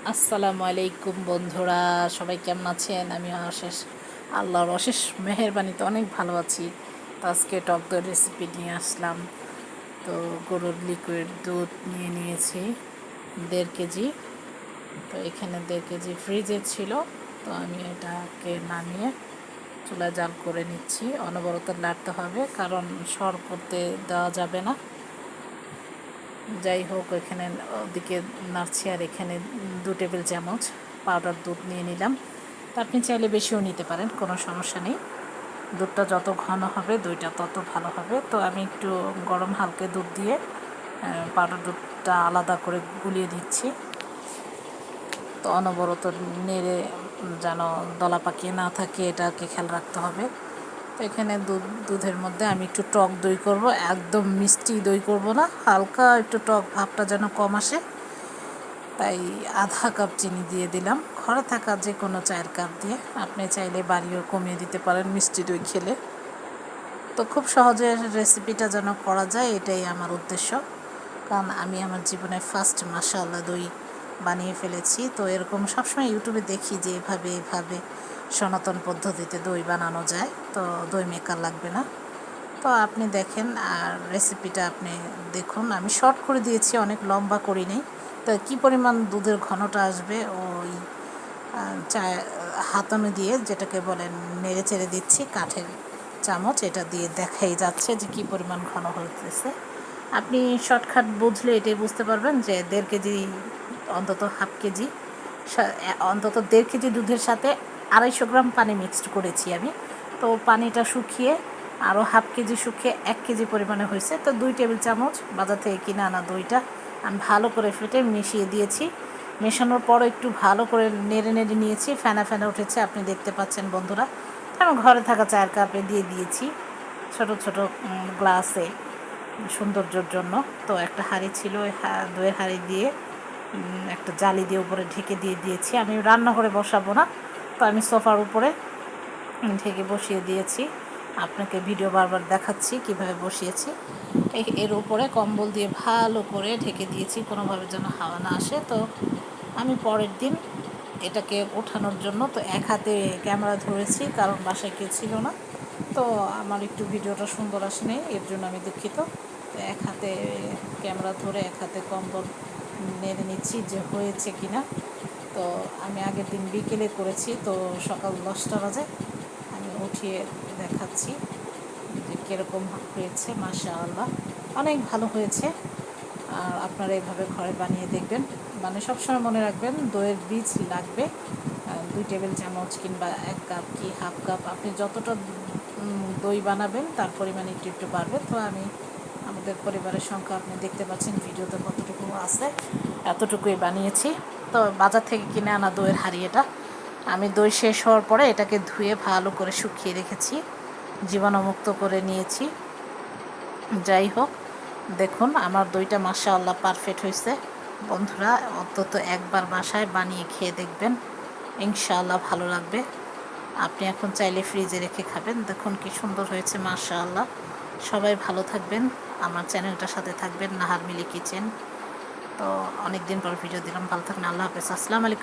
আসসালামু আলাইকুম বন্ধুরা, সবাই কেমন আছেন? আমি আল্লাহর অশেষ মেহেরবানিতে অনেক ভালো আছি। তো আজকে টক দই রেসিপি নিয়ে আসলাম। তো গরুর লিকুইড দুধ নিয়ে নিয়েছি 1.5 কেজি। তো এখানে 1.5 কেজি ফ্রিজে ছিল। তো আমি এটাকে নামিয়ে চুলায় জাল করে নিচ্ছি। অনবরত নাড়তে হবে, কারণ সর করতে দেওয়া যাবে না। যাই হোক, এখানে ওদিকে নাড়ছি আর এখানে 2 টেবিল চামচ পাউডার দুধ নিয়ে নিলাম। তা আপনি চাইলে বেশিও নিতে পারেন, কোনো সমস্যা নেই। দুধটা যত ঘন হবে দইটা তত ভালো হবে। তো আমি একটু গরম হালকা দুধ দিয়ে পাউডার দুধটা আলাদা করে গুলিয়ে দিচ্ছি। তো অনবরত নেড়ে যেন দলা পাকিয়ে না থাকে, এটাকে খেয়াল রাখতে হবে। তো এখানে দুধের মধ্যে আমি একটু টক দই করব, একদম মিষ্টি দই করব না, হালকা একটু টক ভাবটা যেন কম আসে। তাই আধা কাপ চিনি দিয়ে দিলাম, ঘরে থাকা যে কোনো চায়ের কাপ দিয়ে। আপনি চাইলে বাড়িও কমিয়ে দিতে পারেন মিষ্টি দই খেলে। তো খুব সহজে রেসিপিটা যেন করা যায়, এটাই আমার উদ্দেশ্য। কারণ আমি আমার জীবনে ফার্স্ট মাশাআল্লাহ দই বানিয়ে ফেলেছি। তো এরকম সবসময় ইউটিউবে দেখি যে এভাবে সনাতন পদ্ধতিতে দই বানানো যায়, তো দই মেকার লাগবে না। তো আপনি দেখেন আর রেসিপিটা আপনি দেখুন। আমি শর্ট করে দিয়েছি, অনেক লম্বা করি নেই। তো কী পরিমাণ দুধের ঘনটা আসবে ওই চা হাতানো দিয়ে, যেটাকে বলেন নেড়ে চেড়ে দিচ্ছি কাঠের চামচ, এটা দিয়ে দেখাই যাচ্ছে যে কী পরিমাণ ঘন হতেছে। আপনি শর্টকাট বুঝলে এটাই বুঝতে পারবেন যে 1.5 কেজি, অন্তত হাফ কেজি, অন্তত 1.5 কেজি দুধের সাথে 250 গ্রাম পানি মিক্সড করেছি আমি। তো পানিটা শুকিয়ে আরও হাফ কেজি শুকিয়ে 1 কেজি পরিমাণে হয়েছে। তো 2 টেবিল চামচ বাজার থেকে কিনে আনা দইটা আমি ভালো করে ফেটে মিশিয়ে দিয়েছি। মেশানোর পর একটু ভালো করে নেড়ে নিয়েছি, ফেনা ফেনা উঠেছে, আপনি দেখতে পাচ্ছেন বন্ধুরা। আমি ঘরে থাকা চায়ের কাপে দিয়ে দিয়েছি, ছোট ছোট গ্লাসে, সৌন্দর্যের জন্য। তো একটা হাঁড়ি ছিল, ওই দইয়ের হাঁড়ি দিয়ে একটা জালি দিয়ে উপরে ঢেকে দিয়ে দিয়েছি। আমি রান্নাঘরে বসাবো না, তো আমি সোফার উপরে ঢেকে বসিয়ে দিয়েছি। আপনাকে ভিডিও বারবার দেখাচ্ছি কিভাবে বসিয়েছি। এর উপরে কম্বল দিয়ে ভালো করে ঢেকে দিয়েছি, কোনোভাবে যেন হাওয়া না আসে। তো আমি পরের দিন এটাকে ওঠানোর জন্য তো এক হাতে ক্যামেরা ধরেছি, কারণ বাসায় কেউ ছিল না। তো আমার একটু ভিডিওটা সুন্দর আসেনি, এর জন্য আমি দুঃখিত। তো এক হাতে ক্যামেরা ধরে এক হাতে কম্বল নেড়ে নিচ্ছি যে হয়েছে কি না। তো আমি আগের দিন বিকেলে করেছি, তো সকাল 10টা বাজে আমি উঠিয়ে দেখাচ্ছি যে কীরকম হয়েছে। মাশাআল্লাহ, অনেক ভালো হয়েছে। আর আপনারা এইভাবে ঘরে বানিয়ে দেখবেন। মানে সবসময় মনে রাখবেন দইয়ের বীজ লাগবে 2 টেবিল চামচ কিংবা 1 কাপ কি হাফ কাপ, আপনি যতটা দই বানাবেন তার পরিমাণ একটু একটু বাড়বে। তো আমি আমাদের পরিবারের সংখ্যা আপনি দেখতে পাচ্ছেন ভিডিওতে কতটুকু আছে, এতটুকুই বানিয়েছি। তো বাজার থেকে কিনে আনা দইয়ের হাঁড়ি এটা। আমি দই শেষ হওয়ার পরে এটাকে ধুয়ে ভালো করে শুকিয়ে রেখেছি, জীবাণুমুক্ত করে নিয়েছি। যাই হোক, দেখুন আমার দইটা মাশাআল্লাহ পারফেক্ট হয়েছে। বন্ধুরা অন্তত একবার বাসায় বানিয়ে খেয়ে দেখবেন, ইনশাআল্লাহ ভালো লাগবে। আপনি এখন চাইলে ফ্রিজে রেখে খাবেন। দেখুন কি সুন্দর হয়েছে মাশাআল্লাহ। সবাই ভালো থাকবেন, আমার চ্যানেলটার সাথে থাকবেন, নাহার মিলি কিচেন। তো অনেক দিন পর ভিডিও দিলাম, ভালো থাকবেন, আল্লাহ হাফেজ, আসসালামু আলাইকুম।